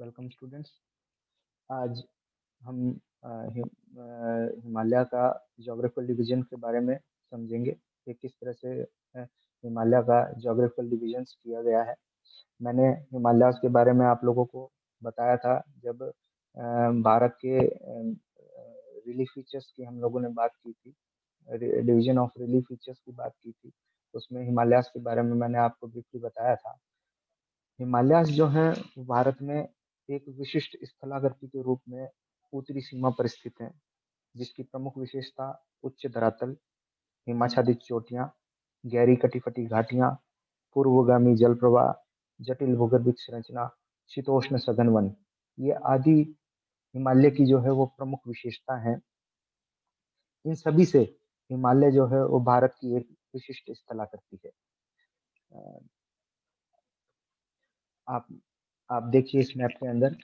Welcome students. आज हम हिमालय का ज्योग्राफिकल डिवीजन के बारे में समझेंगे कि किस तरह से हिमालय का ज्योग्राफिकल डिवीजन किया गया है। मैंने हिमालयाज के बारे में आप लोगों को बताया था जब भारत के रिलीफ फीचर्स की हम लोगों ने बात की थी, डिवीजन ऑफ रिलीफ फीचर्स की बात की थी। उसमें हिमालयाज के बारे में मैंने आपको ब्रीफली बताया था। हिमालयाज जो हैं वो भारत में एक विशिष्ट स्थलाकृति के रूप में उत्तरी सीमा पर स्थित हैं, जिसकी प्रमुख विशेषता उच्च धरातल, हिमाच्छादित चोटियां, गहरी कटिफटी घाटियां, पूर्वगामी जल प्रवाह, जटिल भूगर्भिक संरचना, शीतोष्ण सघन वन, ये आदि हिमालय की जो है वो प्रमुख विशेषता है। इन सभी से हिमालय जो है वो भारत की एक विशिष्ट स्थलाकृति है। आप आप देखिए इस मैप के अंदर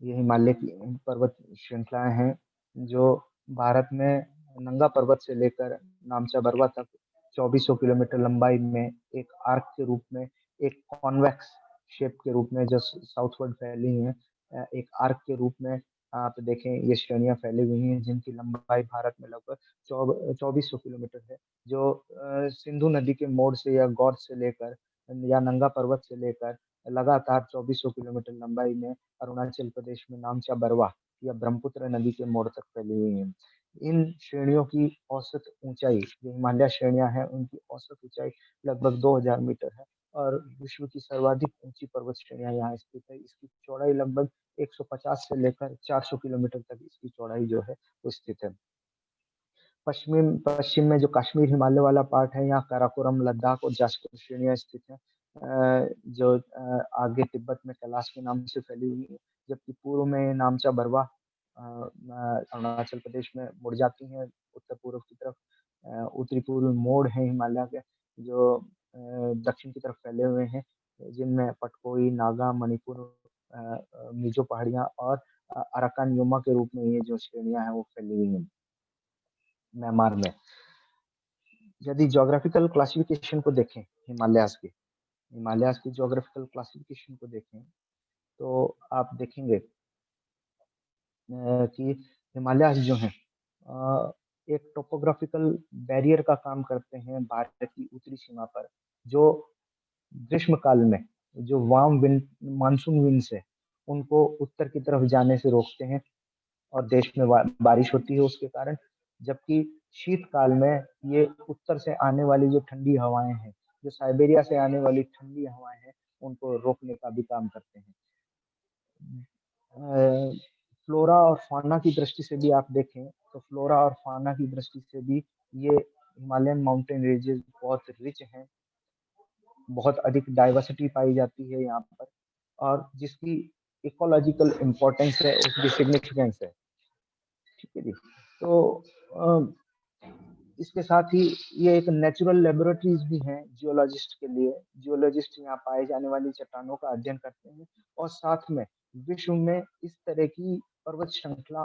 ये हिमालय की पर्वत श्रृंखलाएं हैं जो भारत में नंगा पर्वत से लेकर नामचा बरवा तक 2400 किलोमीटर लंबाई में एक आर्क के रूप में, एक कॉन्वेक्स शेप के रूप में जो साउथवर्ड फैली हुई है, एक आर्क के रूप में आप देखें ये श्रेणियां फैली हुई हैं जिनकी लंबाई भारत में लगभग 2400 किलोमीटर है, जो सिंधु नदी के मोड़ से या गौर से लेकर या नंगा पर्वत से लेकर लगातार 2400 किलोमीटर लंबाई में अरुणाचल प्रदेश में नामचा बरवा या ब्रह्मपुत्र नदी के मोड़ तक फैली हुई है। इन श्रेणियों की औसत ऊंचाई, जो हिमालय श्रेणियां हैं उनकी औसत ऊंचाई लगभग 2000 मीटर है और विश्व की सर्वाधिक ऊंची पर्वत श्रेणियां यहाँ स्थित है। इसकी चौड़ाई लगभग 150 से लेकर 400 किलोमीटर तक इसकी चौड़ाई जो है वो स्थित है। पश्चिम पश्चिम में जो कश्मीर हिमालय वाला पार्ट है, यहाँ काराकोरम, लद्दाख और जास्कर श्रेणियां स्थित हैं, जो आगे तिब्बत में कैलाश के नाम से फैली हुई है, जबकि पूर्व में नामचा बरवा अरुणाचल प्रदेश में मुड़ जाती हैं उत्तर पूर्व की तरफ। उत्तरी पूर्व मोड़ है हिमालय के जो दक्षिण की तरफ फैले हुए हैं, जिनमें पटकोई, नागा, मणिपुर, मिजो पहाड़ियां और अराकान योमा के रूप में ये जो श्रेणियां हैं वो फैली हुई हैं म्यांमार में। यदि ज्योग्राफिकल क्लासिफिकेशन को देखें हिमालयाज की ज्योग्राफिकल क्लासिफिकेशन को देखें तो आप देखेंगे कि हिमालयाज जो हैं एक टोपोग्राफिकल बैरियर का काम करते हैं भारत की उत्तरी सीमा पर, जो ग्रीष्म काल में जो वार्म विंड, मानसून विंड्स है उनको उत्तर की तरफ जाने से रोकते हैं और देश में बारिश होती है उसके कारण। जबकि शीतकाल में ये उत्तर से आने वाली जो ठंडी हवाएं हैं, जो साइबेरिया से आने वाली ठंडी हवाएं हैं, उनको रोकने का भी काम करते हैं। फ्लोरा और फाना की दृष्टि से भी आप देखें तो फ्लोरा और फाना की दृष्टि से भी ये हिमालयन माउंटेन रेंजेस बहुत रिच हैं, बहुत अधिक डाइवर्सिटी पाई जाती है यहाँ पर, और जिसकी इकोलॉजिकल इम्पोर्टेंस है, उसकी सिग्निफिकेंस है। ठीक है जी। तो इसके साथ ही ये एक नेचुरल लेबोरेटरीज भी हैं जियोलॉजिस्ट के लिए। जियोलॉजिस्ट यहाँ पाए जाने वाली चट्टानों का अध्ययन करते हैं और साथ में विश्व में इस तरह की पर्वत श्रृंखला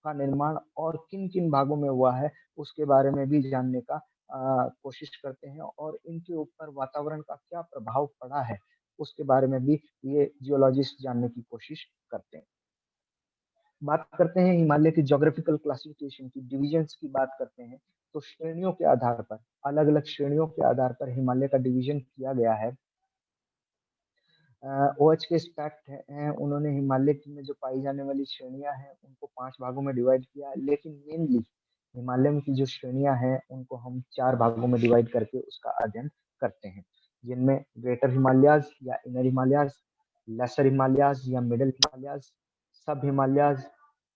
का निर्माण और किन किन भागों में हुआ है उसके बारे में भी जानने का कोशिश करते हैं, और इनके ऊपर वातावरण का क्या प्रभाव पड़ा है उसके बारे में भी ये जियोलॉजिस्ट जानने की कोशिश करते हैं। बात करते हैं हिमालय की ज्योग्राफिकल क्लासिफिकेशन की, डिविजन्स की बात करते हैं तो श्रेणियों के आधार पर, अलग अलग श्रेणियों के आधार पर हिमालय का डिवीजन किया गया है। ओएच के स्पेक्ट हैं, उन्होंने हिमालय में जो पाई जाने वाली श्रेणियां हैं उनको 5 भागों में डिवाइड किया है, लेकिन मेनली हिमालय में की जो श्रेणियां हैं उनको हम 4 भागों में डिवाइड करके उसका अध्ययन करते हैं, जिनमें ग्रेटर हिमालयाज या इनर हिमालयाज, लेसर हिमालयाज या मिडल हिमालयाज, सब हिमालयाज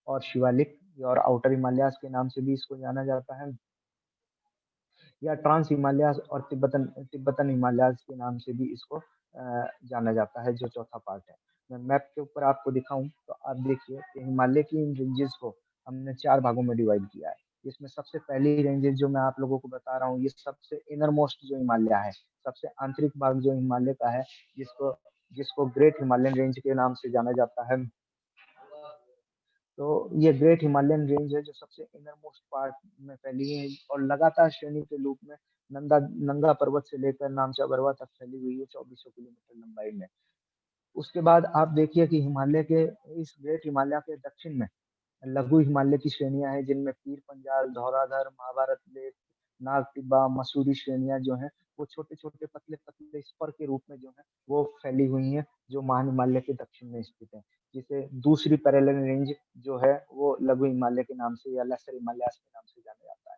और शिवालिक, और आउटर हिमालयाज के नाम से भी इसको जाना जाता है, या ट्रांस हिमालयाज और तिब्बतन तिब्बतन हिमालयाज के नाम से भी इसको जाना जाता है, जो चौथा पार्ट है। मैं मैप के ऊपर आपको दिखाऊं तो आप देखिए कि हिमालय की इन रेंजेस को हमने 4 भागों में डिवाइड किया है। इसमें सबसे पहली रेंजेस जो मैं आप लोगों को बता रहा हूँ, ये सबसे इनर मोस्ट जो हिमालय है, सबसे आंतरिक भाग जो हिमालय का है, जिसको जिसको ग्रेट हिमालयन रेंज के नाम से जाना जाता है। तो ये ग्रेट हिमालयन रेंज है जो सबसे इनर मोस्ट पार्ट में फैली है और लगातार श्रेणी के रूप में नंगा नंगा पर्वत से लेकर नामचा बरवा तक फैली हुई है 2400 किलोमीटर लंबाई में। उसके बाद आप देखिए कि हिमालय के इस ग्रेट हिमालय के दक्षिण में लघु हिमालय की श्रेणियां हैं, जिनमें पीर पंजाल, धौलाधर, महाभारत लेक, नाग टिब्बा, मसूरी श्रेणियां जो हैं, वो छोटे-छोटे, पतले-पतले स्पर के रूप में जो है, वो फैली हुई हैं, जो महान हिमालय के दक्षिण में स्थित है। जिसे दूसरी पैरेलल रेंज जो है, वो लघु हिमालय के नाम से या लेसर हिमालयाज़ के नाम से जाना जाता है।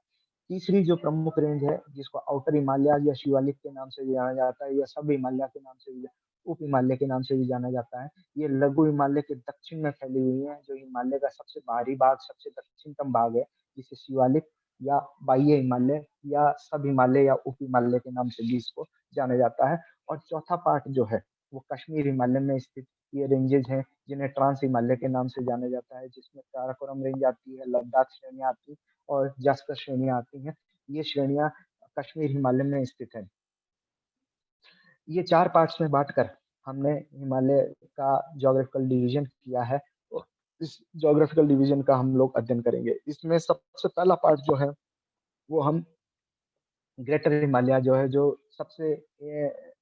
तीसरी जो प्रमुख रेंज है, जिसको आउटर हिमालय या शिवालिक के नाम से भी जाना जाता है या सब हिमालय के नाम से भी, उप हिमालय के नाम से भी जाना जाता है। ये लघु हिमालय के दक्षिण में फैली हुई है, जो हिमालय का सबसे बाहरी भाग, सबसे दक्षिणतम भाग है, जिसे शिवालिक या बाह्य हिमालय या सब हिमालय या उप हिमालय के नाम से भी इसको जाना जाता है। और चौथा पार्ट जो है, वो कश्मीर हिमालय में स्थित ये रेंजेस हैं, जिन्हें ट्रांस हिमालय के नाम से जाना जाता है, जिसमें काराकोरम रेंज आती है, लद्दाख श्रेणियाँ आती है और जास्कर श्रेणियाँ आती हैं। ये श्रेणियाँ कश्मीर हिमालय में स्थित है। ये 4 पार्ट्स में बाँटकर हमने हिमालय का ज्योग्राफिकल डिवीज़न किया है और इस ज्योग्राफिकल डिवीज़न का हम लोग अध्ययन करेंगे। इसमें सबसे पहला पार्ट जो है, वो हम ग्रेटर हिमालय जो है, जो सबसे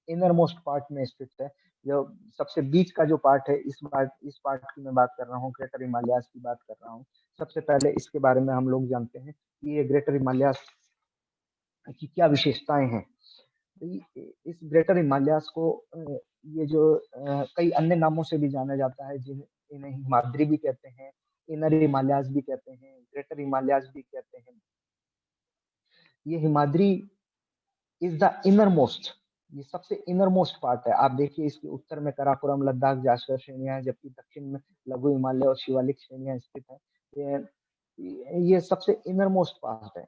इनर मोस्ट पार्ट में स्थित है, जो सबसे बीच का जो पार्ट है, इस पार्ट की मैं बात कर रहा हूँ, ग्रेटर हिमालयाज़ की बात कर रहा हूँ। सबसे पहले इसके बारे में हम लोग जानते हैं कि ये ग्रेटर हिमालयाज़ की क्या विशेषताएँ हैं। इस ग्रेटर हिमालयाज़ को ये जो कई अन्य नामों से भी जाना जाता है, इन्हें हिमाद्री भी कहते हैं, इनर हिमालयाज़ भी कहते हैं, ग्रेटर हिमालयाज़ भी कहते हैं। ये Himadri is the inner most, ये सबसे इनर मोस्ट पार्ट है। आप देखिए इसके उत्तर में काराकोरम, लद्दाख, जासकर श्रेणियाँ हैं, जबकि दक्षिण में लघु हिमालय और शिवालिक श्रेणियाँ स्थित हैं। ये सबसे इनर मोस्ट पार्ट है।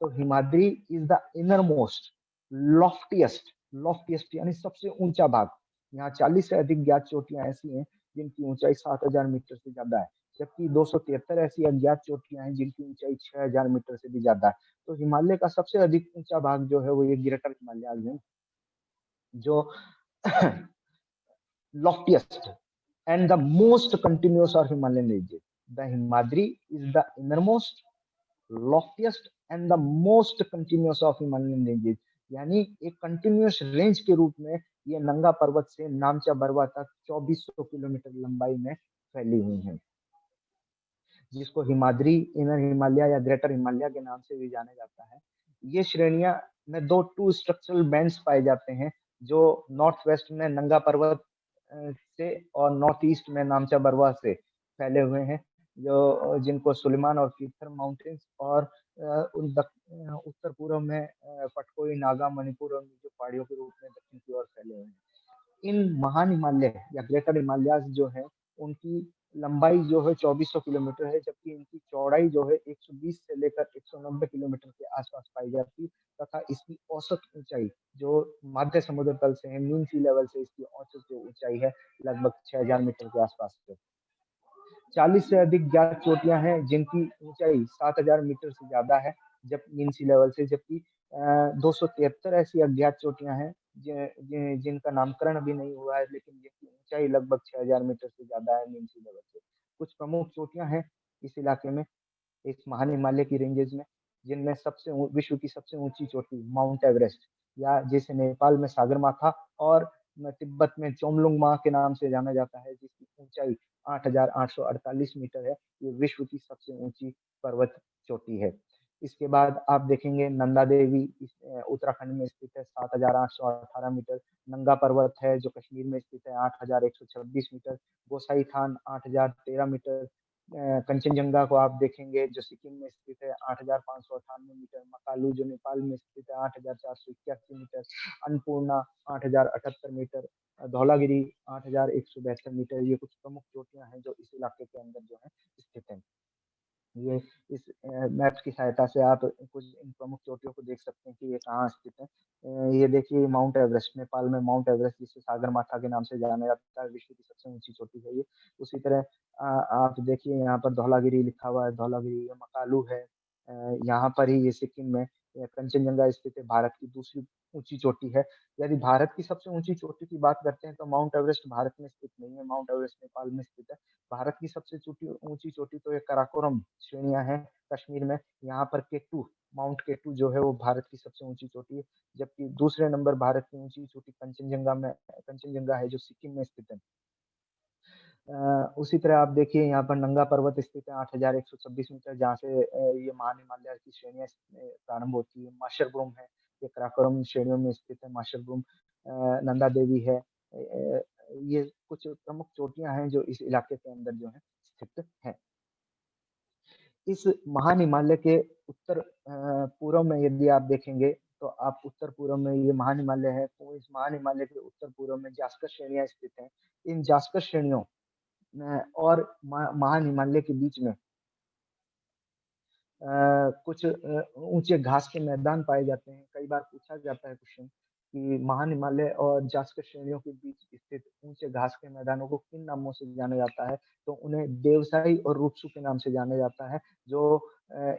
तो Himadri is the innermost, loftiest loftiest यानी सबसे ऊँचा भाग। यहाँ 40 से अधिक ज्ञात चोटियाँ ऐसी हैं, जिनकी ऊँचाई 7000 मीटर से ज़्यादा है, जबकि 273 ऐसी अज्ञात चोटियाँ हैं, जिनकी ऊँचाई 6000 मीटर से भी ज़्यादा है। तो हिमालय का सबसे अधिक ऊँचा भाग जो है, वो ये ग्रेटर हिमालयाज़ है, जो loftiest and the most continuous are Himalayan ranges. The Himadri is the innermost, loftiest and the most continuous of Himalayan ranges. यानी एक कंटिन्यूअस रेंज के रूप में ये नंगा पर्वत से नामचा बरवा तक 2400 किलोमीटर लंबाई में फैली हुई है, जिसको हिमाद्री, इनर हिमालय या ग्रेटर हिमालय के नाम से भी जाना जाता है। ये श्रेणियां में दो टू स्ट्रक्चरल बैंड्स पाए जाते हैं, जो नॉर्थ वेस्ट में नंगा पर्वत से और नॉर्थ ईस्ट में नामचा बरवा से फैले हुए हैं, जो जिनको सुलेमान और कीथर माउंटेन्स और उत्तर पूर्व में पटकोई, नागा, मणिपुर और मिजो पहाड़ियों के रूप में दक्षिण की ओर फैले हुए हैं। इन महान हिमालय या ग्रेटर हिमालयाज़ जो है, उनकी लंबाई जो है 2400 किलोमीटर है, जबकि इनकी चौड़ाई जो है 120 से लेकर 190 किलोमीटर के आसपास पाई जाती है, तथा इसकी औसत ऊंचाई जो मध्य समुद्र तल से है, मीन सी लेवल से इसकी औसत जो ऊंचाई है, लगभग 6000 मीटर के आसपास है। 40 से अधिक ज्ञात चोटियां हैं, जिनकी ऊंचाई 7000 मीटर से ज्यादा है, जब मीन सी लेवल से, जबकि 273 ऐसी अज्ञात चोटियां हैं जिनका नामकरण अभी नहीं हुआ है, लेकिन जिनकी ऊंचाई लगभग 6000 मीटर से ज्यादा है मीन सी लेवल से। कुछ प्रमुख चोटियां हैं इस इलाके में, इस महान हिमालय की रेंजेस में, जिनमें विश्व की सबसे ऊंची चोटी माउंट एवरेस्ट, या जिसे नेपाल में सागरमाथा और तिब्बत में चोमलुंगमा के नाम से जाना जाता है, जिसकी ऊंचाई 8,848 मीटर है। ये विश्व की सबसे ऊंची पर्वत चोटी है। इसके बाद आप देखेंगे नंदा देवी, उत्तराखंड में स्थित है, 7,818 मीटर। नंगा पर्वत है जो कश्मीर में स्थित है, 8,126 मीटर। गोसाई थान 8,013 मीटर। कंचनजंगा को आप देखेंगे जो सिक्किम में स्थित है, 8,598 मीटर। मकालू जो नेपाल में स्थित है, 8,481 metre. Annapurna 8,078 metre. Dhaulagiri 8,172 metre. ये कुछ प्रमुख चोटियां हैं जो इस इलाके के अंदर जो है स्थित हैं। ये इस मैप की सहायता से आप कुछ इन प्रमुख चोटियों को देख सकते हैं कि ये कहाँ स्थित है। ये देखिए माउंट एवरेस्ट, नेपाल में माउंट एवरेस्ट, जिसे सागरमाथा के नाम से जाना जाता है, विश्व की सबसे ऊंची चोटी है ये। उसी तरह आप देखिए यहाँ पर धौलागिरी लिखा हुआ है, धौलागिरी, ये मकालू है। यहाँ पर ही ये सिक्किम में कंचनजंगा स्थित है, भारत की दूसरी ऊंची चोटी है। यदि भारत की सबसे ऊंची चोटी की बात करते हैं तो माउंट एवरेस्ट भारत में स्थित नहीं है, माउंट एवरेस्ट नेपाल में स्थित है। भारत की सबसे ऊंची चोटी तो ये काराकोरम श्रेणियां हैं कश्मीर में। यहाँ पर केटू, माउंट केटू जो है वो भारत की सबसे ऊंची चोटी है, जबकि दूसरे नंबर भारत की ऊंची चोटी कंचनजंगा है जो सिक्किम में स्थित है। उसी तरह आप देखिए यहाँ पर नंगा पर्वत स्थित है 8,126 मीटर, जहाँ से ये महान हिमालय की श्रेणियाँ प्रारंभ होती है। माशरबुर्म है, ये काराकोरम श्रेणियों में स्थित है। माशरबुर्म, नंदा देवी है। ये कुछ प्रमुख चोटियाँ हैं जो इस इलाके के अंदर जो है स्थित हैं। इस महान हिमालय के उत्तर पूर्व में यदि आप देखेंगे, तो आप उत्तर पूर्व में ये महान हिमालय है, तो इस महान हिमालय के उत्तर पूर्व में जास्कर श्रेणियाँ स्थित हैं। इन जास्कर श्रेणियों और महान हिमालय के बीच में कुछ ऊँचे घास के मैदान पाए जाते हैं। कई बार पूछा जाता है क्वेश्चन कि महान हिमालय और जास्कर श्रेणियों के बीच स्थित ऊँचे घास के मैदानों को किन नामों से जाना जाता है? तो उन्हें देवसाई और रूपसू के नाम से जाना जाता है, जो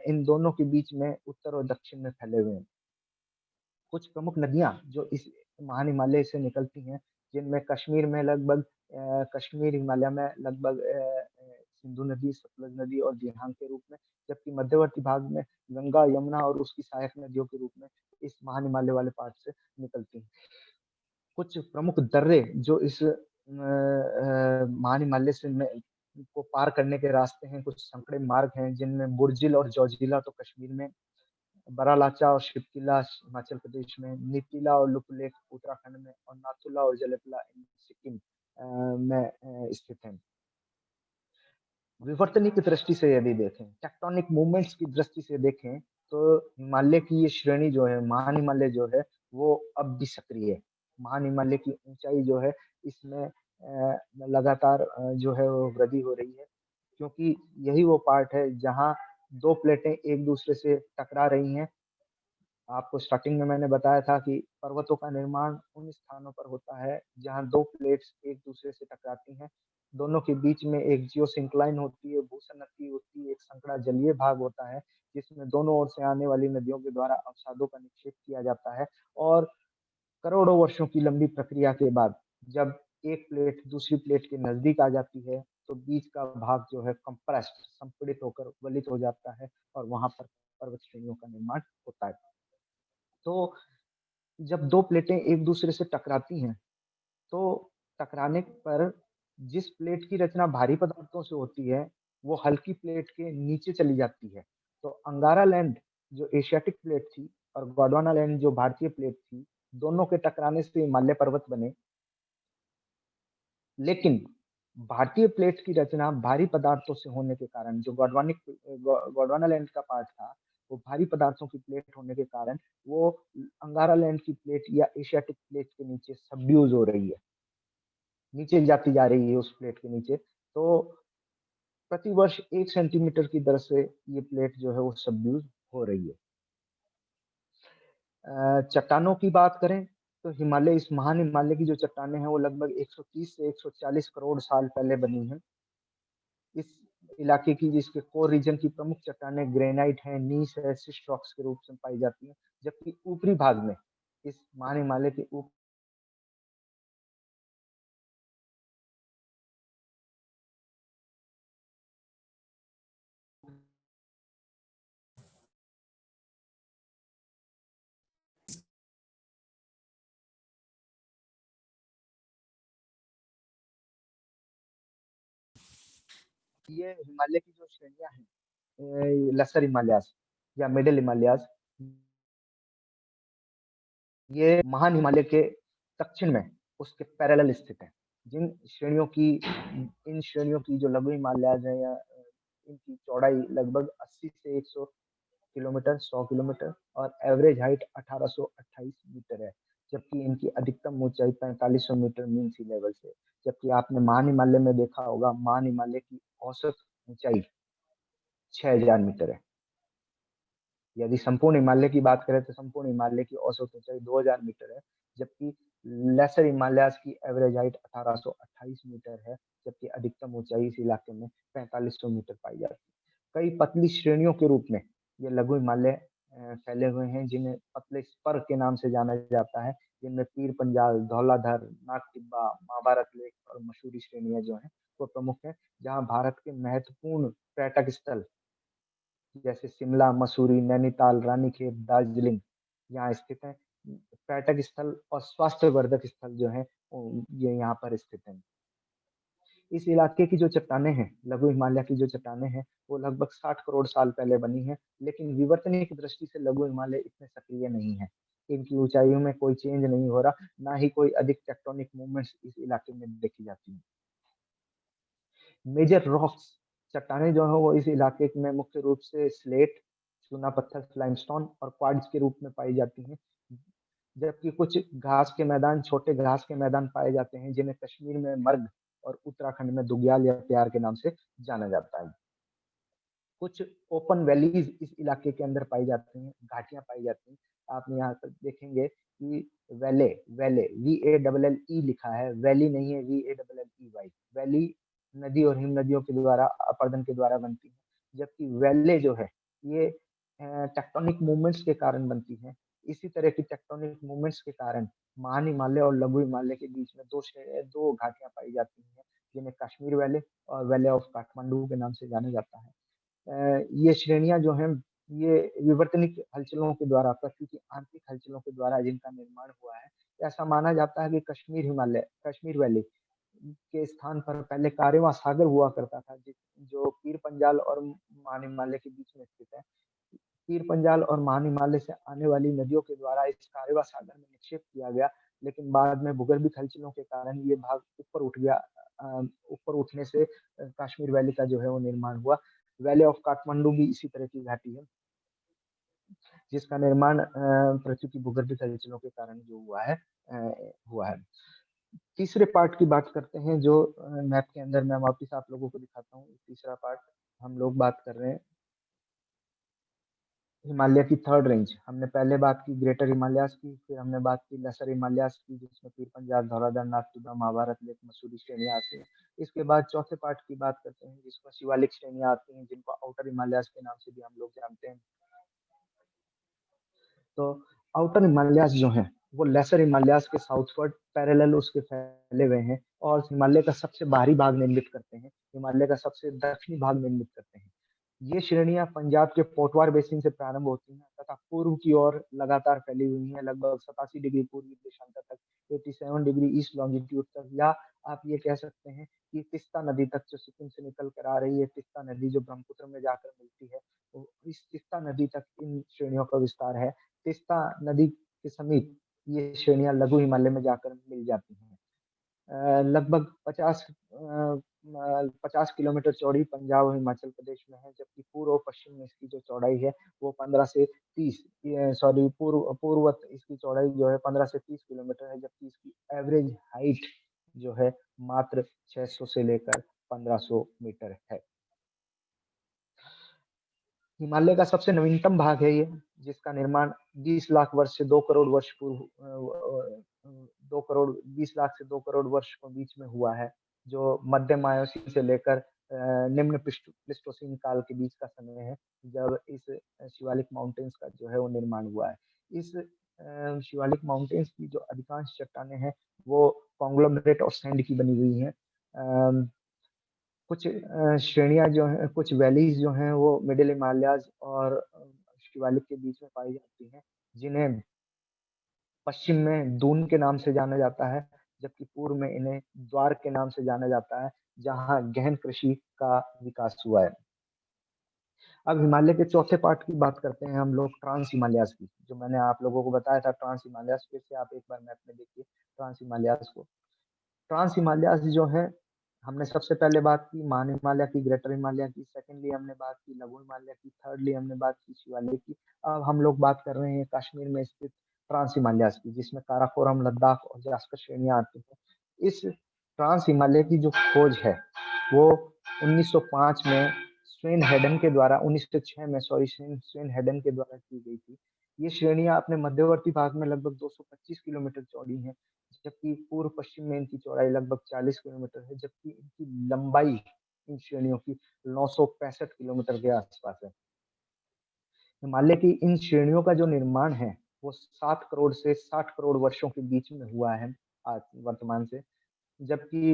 इन दोनों के बीच में उत्तर और दक्षिण में फैले हुए हैं। कुछ प्रमुख नदियाँ जो इस महान हिमालय से निकलती हैं, जिनमें कश्मीर में लगभग कश्मीर हिमालय में लगभग सिंधु नदी, सतलज नदी और दिहांग के रूप में, जबकि मध्यवर्ती भाग में गंगा, यमुना और उसकी सहायक नदियों के रूप में इस महान हिमालय वाले पार्ट से निकलती हैं। कुछ प्रमुख दर्रे जो इस महान हिमालय से में को पार करने के रास्ते हैं, कुछ संकरे मार्ग हैं, जिनमें बुर्जिल और जोजिला तो कश्मीर में, बरालाचा और शिवकिला हिमाचल प्रदेश में, नीतीला और लुपुलेक उत्तराखंड में और नाथुला और जलेपला सिक्किम में स्थित हैं। विवर्तनिक दृष्टि से यदि देखें, टेक्टोनिक मूवमेंट्स की दृष्टि से देखें, तो हिमालय की ये श्रेणी जो है, महान हिमालय जो है, वो अब भी सक्रिय है। महान हिमालय की ऊंचाई जो है, इसमें लगातार जो है वो वृद्धि हो रही है, क्योंकि यही वो पार्ट है जहाँ दो प्लेटें एक दूसरे से टकरा रही हैं। आपको स्टार्टिंग में मैंने बताया था कि पर्वतों का निर्माण उन स्थानों पर होता है जहां दो प्लेट्स एक दूसरे से टकराती हैं। दोनों के बीच में एक जियोसिंक्लाइन होती है, भूसनकी होती है, एक संकरा जलीय भाग होता है, जिसमें दोनों ओर से आने वाली नदियों के द्वारा अवसादों का निक्षेप किया जाता है। और करोड़ों वर्षों की लंबी प्रक्रिया के बाद जब एक प्लेट दूसरी प्लेट के नजदीक आ जाती है, तो बीच का भाग जो है कंप्रेस्ड, संपीड़ित होकर गलित हो जाता है और वहां पर पर्वत श्रेणियों का निर्माण होता है। तो जब 2 प्लेटें एक-दूसरे से टकराती हैं, तो टकराने पर जिस प्लेट की रचना भारी पदार्थों से होती है, वो हल्की प्लेट के नीचे चली जाती है। तो अंगारा लैंड जो एशियाटिक प्लेट थी और गोंडवाना लैंड जो भारतीय प्लेट थी, दोनों के टकराने से हिमालय पर्वत बने। लेकिन भारतीय प्लेट की रचना भारी पदार्थों से होने के कारण जो गोंडवाना लैंड का पार्ट था, वो भारी पदार्थों की प्लेट होने के कारण वो अंगारा लैंड की प्लेट या एशियाटिक प्लेट के नीचे सबड्यूज हो रही है, नीचे जाती जा रही है उस प्लेट के नीचे। तो प्रति वर्ष 1 सेंटीमीटर की दर से ये प्लेट जो है वो सबड्यूज हो रही है। चट्टानों की बात करें, तो हिमालय इस महान हिमालय की जो चट्टानें हैं वो लगभग 130 से 140 करोड़ साल पहले बनी हैं। इस इलाके की जिसके कोर रीजन की प्रमुख चट्टानें ग्रेनाइट है, नीस है, सिस्ट रॉक्स के रूप में पाई जाती हैं, जबकि ऊपरी भाग में इस महान हिमालय के ऊप ये हिमालय की जो श्रेणियां हैं, लेसर हिमालयास या मिडिल हिमालयास, ये महान हिमालय के दक्षिण में उसके पैरेलल स्थित है। जिन श्रेणियों की इन श्रेणियों की जो लघु हिमालयाज है या इनकी चौड़ाई लगभग 80 से 100 किलोमीटर, 100 किलोमीटर और एवरेज हाइट 1828 मीटर है, जबकि इनकी अधिकतम ऊंचाई 4500 मीटर मीन सी लेवल से। जबकि आपने महान हिमालय में देखा होगा, महान हिमालय की औसत ऊंचाई 6000 मीटर है। यदि संपूर्ण हिमालय की बात करें तो संपूर्ण हिमालय की औसत ऊंचाई 2000 मीटर है, जबकि लेसर हिमालयाज की एवरेज हाइट 1828 मीटर है, जबकि अधिकतम ऊंचाई इस इलाके में 4500 मीटर पाई जाती है। कई पतली श्रेणियों के रूप में ये लघु हिमालय फैले हुए हैं, जिन्हें पतले स्पर के नाम से जाना जाता है, जिनमें पीर पंजाल, धौलाधर, नाग टिब्बा, महाभारत लेक और मसूरी श्रेणियां जो हैं वो प्रमुख है, जहां भारत के महत्वपूर्ण पर्यटक स्थल जैसे शिमला, मसूरी, नैनीताल, रानीखेत, दार्जिलिंग यहाँ स्थित हैं। पर्यटक स्थल और स्वास्थ्यवर्धक स्थल जो हैं ये यहाँ पर स्थित हैं। इस इलाके की जो चट्टानें हैं, लघु हिमालय की जो चट्टानें हैं, वो लगभग 60 करोड़ साल पहले बनी हैं, लेकिन विवर्तनिक दृष्टि से लघु हिमालय इतने सक्रिय नहीं है। इनकी ऊंचाइयों में कोई चेंज नहीं हो रहा, ना ही कोई अधिक टेक्टोनिक मूवमेंट्स इस इलाके में देखी जाती हैं। मेजर रॉक्स चट्टानें जो है वो इस इलाके में मुख्य रूप से स्लेट, चूना पत्थर, लाइमस्टोन और क्वार्ट्ज के रूप में पाई जाती हैं। जबकि कुछ घास के मैदान, छोटे घास के मैदान पाए जाते हैं, जिन्हें कश्मीर में मर्ग और उत्तराखंड में दुग्याल या प्यार के नाम से जाना जाता है। कुछ ओपन वैलीज इस इलाके के अंदर पाई जाती हैं, घाटियां पाई जाती हैं। आप यहाँ पर देखेंगे कि वैले, वैले VALLE लिखा है, वैली नहीं है, VALLEY। वैली नदी और हिम नदियों के द्वारा, अपर्दन के द्वारा बनती है, जबकि वैले जो है ये टेक्टोनिक मूवमेंट्स के कारण बनती है। इसी तरह की टेक्टोनिक मूवमेंट्स के कारण महान हिमालय और लघु हिमालय के बीच में दो घाटियां पाई जाती हैं, जिन्हें कश्मीर वैले और वैले ऑफ काठमांडू के नाम से जाना जाता है। ये श्रेणियां जो हैं, ये विवर्तनिक हलचलों के द्वारा, पृथ्वी की आंतरिक हलचलों के द्वारा जिनका निर्माण हुआ है। ऐसा माना जाता है कि कश्मीर वैली के स्थान पर पहले कारेवा सागर हुआ करता था, जो पीर पंजाल और मान हिमालय के बीच में स्थित है। पीर पंजाल और मान हिमालय से आने वाली नदियों के द्वारा इस कारेवा सागर में निक्षेप किया गया, लेकिन बाद में भूगर्भिक हलचलों के कारण ये भाग ऊपर उठ गया। ऊपर उठने से कश्मीर वैली का जो है वो निर्माण हुआ। वैली ऑफ काठमांडू भी इसी तरह की घाटी है, जिसका निर्माण पृथ्वी की भूगर्भिक हलचलों के कारण जो हुआ है। तीसरे पार्ट की बात करते हैं, जो मैप के अंदर मैं वापिस आप लोगों को दिखाता हूँ। तीसरा पार्ट हम लोग बात कर रहे हैं हिमालय की थर्ड रेंज। हमने पहले बात की ग्रेटर हिमालयाज की, फिर हमने बात की लेसर हिमालयाज की, जिसमें पीर पंजाल, धौलाधर, नाथद्वारा, महाभारत, लेक मसूरी श्रेणियां आती हैं। इसके बाद चौथे पार्ट की बात करते हैं, जिसमें शिवालिक श्रेणियां आती हैं, जिनको आउटर हिमालयाज के नाम से भी हम लोग जानते हैं। तो आउटर हिमालयाज जो हैं, वो लेसर हिमालयाज के साउथवर्ड पैरेलल उसके फैले हुए हैं और हिमालय का सबसे बाहरी भाग निर्मित करते हैं, हिमालय का सबसे दक्षिणी भाग निर्मित करते हैं। ये श्रेणियां पंजाब के पोटवार बेसिन से प्रारंभ होती हैं तथा पूर्व की ओर लगातार फैली हुई हैं, लगभग 87 डिग्री पूर्वी देशांतर तक, 87 डिग्री ईस्ट लॉन्जिट्यूड तक, या आप ये कह सकते हैं कि तिस्ता नदी तक, जो सिक्किम से निकल कर आ रही है, तिस्ता नदी जो ब्रह्मपुत्र में जाकर मिलती है, तो इस तिस्ता नदी तक इन श्रेणियों का विस्तार है। तिस्ता नदी के समीप ये श्रेणियां लघु हिमालय में जाकर मिल जाती हैं। लगभग 50 किलोमीटर चौड़ी पंजाब और हिमाचल प्रदेश में है, जबकि पूर्व और पश्चिम में इसकी जो चौड़ाई है वो 15 से 30, सॉरी, पूर्ववत इसकी चौड़ाई जो है 15 से 30 किलोमीटर है, जबकि इसकी एवरेज हाइट जो है मात्र 600 से लेकर 1500 मीटर है। हिमालय का सबसे नवीनतम भाग है ये, जिसका निर्माण 20 लाख वर्ष से 2 करोड़ वर्ष पूर्व, 2 करोड़ वर्ष के बीच में हुआ है, जो मध्य मायोसीन से लेकर निम्न प्लीस्टोसीन काल के बीच का समय है, जब इस शिवालिक माउंटेन्स का जो है वो निर्माण हुआ है। इस शिवालिक माउंटेन्स की जो अधिकांश चट्टानें हैं, वो कॉन्ग्लोमरेट और सैंड की बनी हुई हैं। कुछ श्रेणियां जो हैं, कुछ वैलीज जो हैं, वो मिडिल हिमालयाज और शिवालिक के बीच में पाई जाती हैं, जिन्हें पश्चिम में दून के नाम से जाना जाता है, जबकि पूर्व में इन्हें द्वार के नाम से जाना जाता है, जहां गहन कृषि का विकास हुआ है। अब हिमालय के चौथे पार्ट की बात करते हैं हम लोग, ट्रांस हिमालयाज की। जो मैंने आप लोगों को बताया था ट्रांस हिमालयाज, फिर से आप एक बार मैप में देखिए ट्रांस हिमालयाज को। ट्रांस हिमालयाज जो है, हमने सबसे पहले बात की मान हिमालय की, ग्रेटर हिमालय की, सेकेंडली हमने बात की लघु हिमालय की, थर्डली हमने बात की शिवालिक की। अब हम लोग बात कर रहे हैं कश्मीर में स्थित ट्रांस हिमालयाज की, जिसमें काराकोरम, लद्दाख और जास्कर श्रेणियां आती हैं। इस ट्रांस हिमालय की जो खोज है वो 1905 में स्वेन हेडन के द्वारा, 1906 में सॉरी, स्वेन हेडन के द्वारा की गई थी। ये श्रेणियां अपने मध्यवर्ती भाग में लगभग 225 किलोमीटर चौड़ी हैं, जबकि पूर्व पश्चिम में इनकी चौड़ाई लगभग 40 किलोमीटर है, जबकि इनकी लंबाई इन श्रेणियों की 965 किलोमीटर के आसपास है। हिमालय की इन श्रेणियों का जो निर्माण है वो 7 करोड़ से 60 करोड़ वर्षों के बीच में हुआ है आज वर्तमान से, जबकि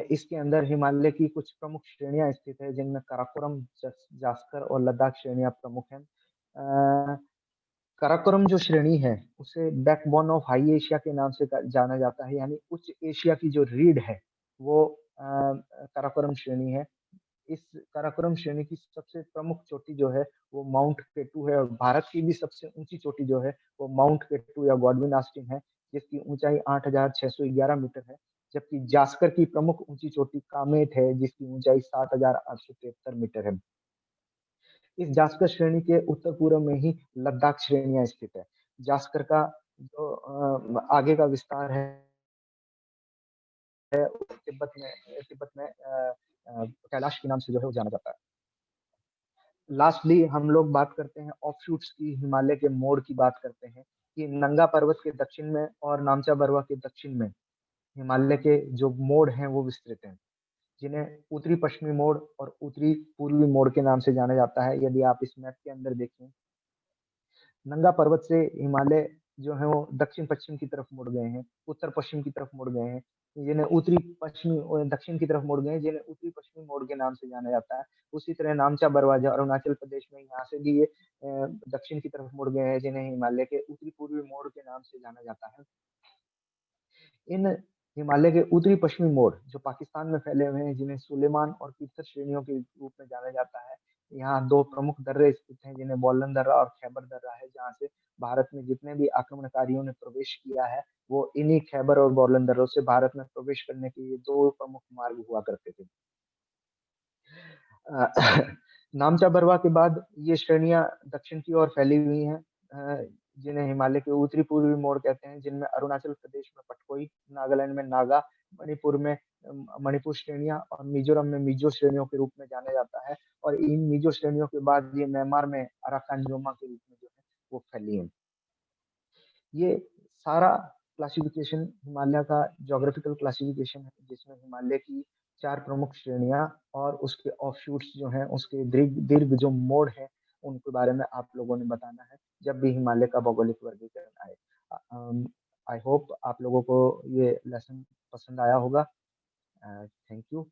इसके अंदर हिमालय की कुछ प्रमुख श्रेणियां स्थित है, जिनमें काराकोरम, जास्कर और लद्दाख श्रेणियां प्रमुख हैं। काराकोरम जो श्रेणी है उसे बैकबोन ऑफ हाई एशिया के नाम से जाना जाता है, यानी उच्च एशिया की जो रीढ़ है, वो काराकोरम श्रेणी है। इस काराकोरम श्रेणी की सबसे प्रमुख चोटी जो है, वो माउंट केटू है और भारत की भी सबसे ऊँची चोटी जो है, वो माउंट केटू या गॉडविन ऑस्टिन है, जिसकी ऊँचाई 8611 मीटर है। जबकि जास्कर की प्रमुख ऊँची चोटी कामेट है, जिसकी ऊँचाई 7873 मीटर है। इस जास्कर श्रेणी के उत्तर-पूर्व में ही लद्दाख श्रेणियाँ स्थित है। जास्कर का जो आगे का विस्तार है, तिब्बत में कैलाश के नाम से जो है वो जाना जाता है। लास्टली हम लोग बात करते हैं ऑफशूट्स की, हिमालय के मोड़ की बात करते हैं कि नंगा पर्वत के दक्षिण में और नामचा बरवा के दक्षिण में हिमालय के जो मोड़ हैं वो विस्तृत हैं, जिन्हें उत्तरी पश्चिमी मोड़ और उत्तरी पूर्वी मोड़ के नाम से जाना जाता है। यदि आप इस मैप के अंदर देखें, नंगा पर्वत से हिमालय जो है वो दक्षिण-पश्चिम की तरफ मुड़ गए हैं, उत्तर-पश्चिम की तरफ मुड़ गए हैं, जिन्हें उत्तरी पश्चिमी दक्षिण की तरफ मुड़ गए हैं, जिन्हें उत्तरी पश्चिमी मोड़ के नाम से जाना जाता है। उसी तरह नामचा बरवाजा अरुणाचल प्रदेश में यहाँ से भी ये दक्षिण की तरफ मुड़ गए हैं, जिन्हें हिमालय के उत्तरी पूर्वी मोड़ के नाम से जाना जाता है। इन हिमालय के उत्तरी पश्चिमी मोड़ जो पाकिस्तान में फैले हुए हैं, जिन्हें सुलेमान और पीथर श्रेणियों के रूप में जाना जाता है। यहाँ 2 प्रमुख दर्रे स्थित हैं, जिन्हें बोलन दर्रा और खैबर दर्रा है, जहाँ से भारत में जितने भी आक्रमणकारियों ने प्रवेश किया है, वो इन्हीं खैबर और बोलन दर्रों से भारत में प्रवेश करने के लिए 2 प्रमुख मार्ग हुआ करते थे। अ, नामचा बरवा के बाद ये श्रेणियाँ दक्षिण की ओर फैली हुई हैं, जिन्हें हिमालय के उत्तरी पूर्वी मोड़ कहते हैं, जिनमें अरुणाचल प्रदेश में पटकोई, नागालैंड में नागा, मणिपुर में मणिपुर श्रेणियाँ और मिज़ोरम में मिज़ो श्रेणियों के रूप में जाना जाता है और इन मिज़ो श्रेणियों के बाद ये म्यांमार में अराकानजोमा के रूप में जो है वो फैली हैं। ये सारा क्लासिफ़िकेशन हिमालय का ज्योग्राफिकल क्लासिफ़िकेशन है, जिसमें हिमालय की 4 प्रमुख श्रेणियाँ और उसके ऑफशूट्स जो हैं, उसके दीर्घ दीर्घ जो मोड़ हैं, उनके बारे में आप लोगों ने बताना है, जब भी हिमालय का भौगोलिक वर्गीकरण आए। आई होप आप लोगों को ये लेसन पसंद आया होगा। Thank you.